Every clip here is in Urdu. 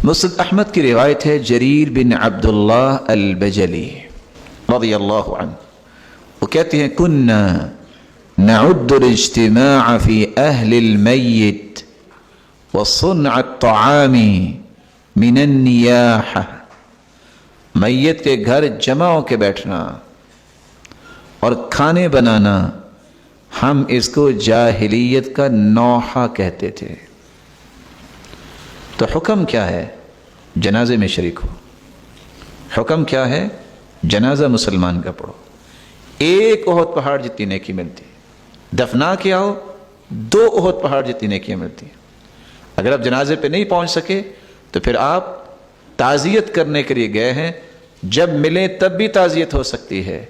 مسند احمد کی روایت ہے، جریر بن عبداللہ البجلی رضی اللہ عنہ، وہ کہتے ہیں کننا نعد الاجتماع فی اہل المیت وصنع الطعام من النیاحہ، میت کے گھر جمع ہو کے بیٹھنا اور کھانے بنانا، ہم اس کو جاہلیت کا نوحہ کہتے تھے۔ تو حکم کیا ہے؟ جنازے میں شریک ہو۔ حکم کیا ہے؟ جنازہ مسلمان کا پڑھو، ایک احد پہاڑ جتنی نیکی ملتی ہے، دفنا کے آؤ 2 احد پہاڑ جتنی نیکیاں ملتی ہیں۔ اگر آپ جنازے پہ نہیں پہنچ سکے تو پھر آپ تعزیت کرنے کے لیے گئے ہیں، جب ملے تب بھی تعزیت ہو سکتی ہے۔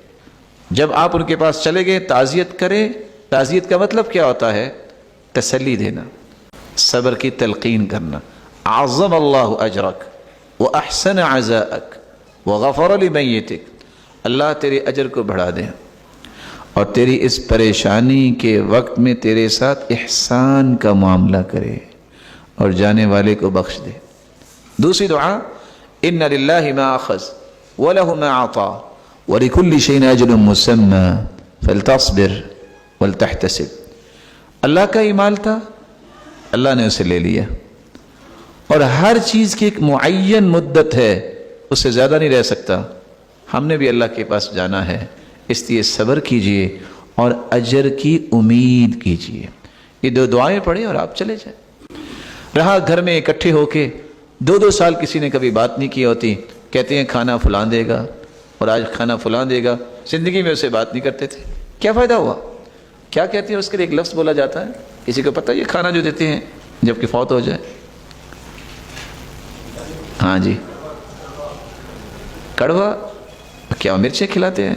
جب آپ ان کے پاس چلے گئے تعزیت کریں، تعزیت کا مطلب کیا ہوتا ہے؟ تسلی دینا، صبر کی تلقین کرنا، عظم اللہ اجرک واحسن عزاءک وغفر لمیتک، اللہ تیرے اجر کو بڑھا دے اور تیری اس پریشانی کے وقت میں تیرے ساتھ احسان کا معاملہ کرے اور جانے والے کو بخش دے۔ دوسری دعا، ان للہ ما اخذ وله ما اعطى ولكل شيء اجل مسمى فلتصبر ولتحتسب، اللہ کا ہی مال تھا، اللہ نے اسے لے لیا، اور ہر چیز کی ایک معین مدت ہے، اس سے زیادہ نہیں رہ سکتا۔ ہم نے بھی اللہ کے پاس جانا ہے، اس لیے صبر کیجئے اور اجر کی امید کیجئے۔ یہ 2 دعائیں پڑھیں اور آپ چلے جائیں۔ رہا گھر میں اکٹھے ہو کے 2 سال کسی نے کبھی بات نہیں کی ہوتی، کہتے ہیں کھانا فلاں دے گا اور آج کھانا فلاں دے گا، زندگی میں اسے بات نہیں کرتے تھے، کیا فائدہ ہوا؟ کیا کہتے ہیں اس کے لیے ایک لفظ بولا جاتا ہے، کسی کو پتہ یہ کھانا جو دیتے ہیں جب کہ فوت ہو جائے؟ ہاں جی، کڑوا، کیا مرچیں کھلاتے ہیں؟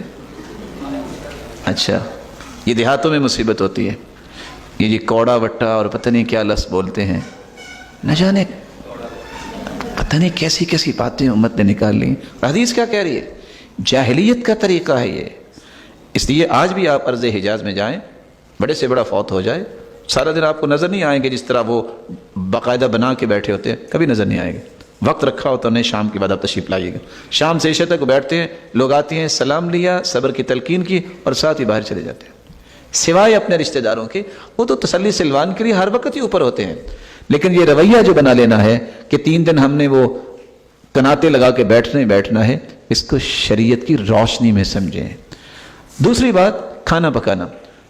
اچھا، یہ دیہاتوں میں مصیبت ہوتی ہے، یہ جی کوڑا وٹا اور پتہ نہیں کیا لفظ بولتے ہیں، نہ جانے پتہ نہیں کیسی کیسی باتیں امت نے نکال لی۔ حدیث کیا کہہ رہی ہے؟ جاہلیت کا طریقہ ہے یہ۔ اس لیے آج بھی آپ ارض حجاز میں جائیں، بڑے سے بڑا فوت ہو جائے، سارا دن آپ کو نظر نہیں آئیں گے جس طرح وہ باقاعدہ بنا کے بیٹھے ہوتے ہیں، کبھی نظر نہیں آئیں گے۔ وقت رکھا ہوتا انہیں، شام کے بعد آپ تشریف لائیے گا، شام سے عشاء تک بیٹھتے ہیں، لوگ آتے ہیں، سلام لیا، صبر کی تلقین کی اور ساتھ ہی باہر چلے جاتے ہیں۔ سوائے اپنے رشتہ داروں کے، وہ تو تسلی سلوان کے لیے ہر وقت ہی اوپر ہوتے ہیں، لیکن یہ رویہ جو بنا لینا ہے کہ 3 دن ہم نے وہ کناتے لگا کے بیٹھنا ہے، اس کو شریعت کی روشنی میں سمجھیں۔ دوسری بات، کھانا پکانا۔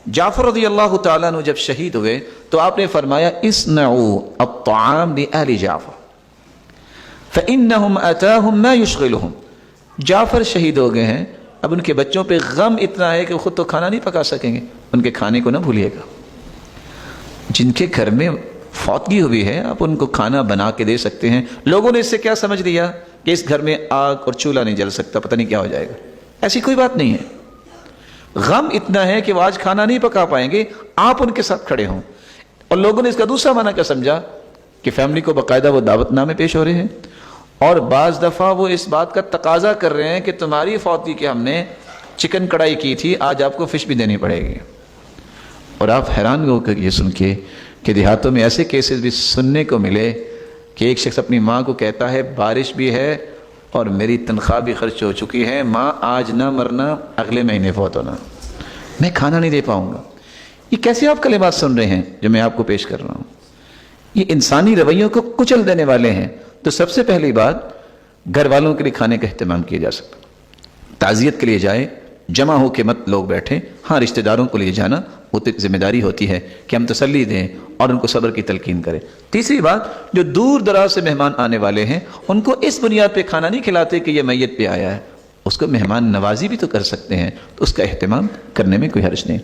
جعفر رضی اللہ تعالیٰ عنہ جب شہید ہوئے تو آپ نے فرمایا اصنعوا الطعام لأہل جعفر فإنہم آتاہم ما یشغلہم۔ جعفر شہید ہو گئے ہیں، اب ان کے بچوں پہ غم اتنا ہے کہ وہ خود تو کھانا نہیں پکا سکیں گے، ان کے کھانے کو نہ بھولیے گا۔ جن کے گھر میں فوتگی ہوئی ہے آپ ان کو کھانا بنا کے دے سکتے ہیں۔ لوگوں نے اس سے کیا سمجھ لیا کہ اس گھر میں آگ اور چولہا نہیں جل سکتا، پتہ نہیں کیا ہو جائے گا، ایسی کوئی بات نہیں ہے۔ غم اتنا ہے کہ وہ آج کھانا نہیں پکا پائیں گے، آپ ان کے ساتھ کھڑے ہوں۔ اور لوگوں نے اس کا دوسرا معنی کیا سمجھا کہ فیملی کو باقاعدہ وہ دعوت نامے پیش ہو رہے ہیں، اور بعض دفعہ وہ اس بات کا تقاضا کر رہے ہیں کہ تمہاری فوتگی کے ہم نے چکن کڑھائی کی تھی، آج آپ کو فش بھی دینی پڑے گی۔ اور آپ حیران ہو کر یہ سن کے کہ دیہاتوں میں ایسے کیسز بھی سننے کو ملے کہ ایک شخص اپنی ماں کو کہتا ہے بارش بھی ہے اور میری تنخواہ بھی خرچ ہو چکی ہے، ماں آج نہ مرنا، اگلے مہینے فوت ہونا، میں کھانا نہیں دے پاؤں گا۔ یہ کیسے آپ کلمات سن رہے ہیں جو میں آپ کو پیش کر رہا ہوں؟ یہ انسانی رویوں کو کچل دینے والے ہیں۔ تو سب سے پہلی بات، گھر والوں کے لیے کھانے کا اہتمام کیا جا سکتا، تعزیت کے لیے جائے، جمع ہو کے مت لوگ بیٹھیں۔ ہاں، رشتہ داروں کو لے جانا وہ تو ذمہ داری ہوتی ہے کہ ہم تسلی دیں اور ان کو صبر کی تلقین کریں۔ تیسری بات، جو دور دراز سے مہمان آنے والے ہیں ان کو اس بنیاد پہ کھانا نہیں کھلاتے کہ یہ میت پہ آیا ہے، اس کو مہمان نوازی بھی تو کر سکتے ہیں، تو اس کا اہتمام کرنے میں کوئی حرج نہیں۔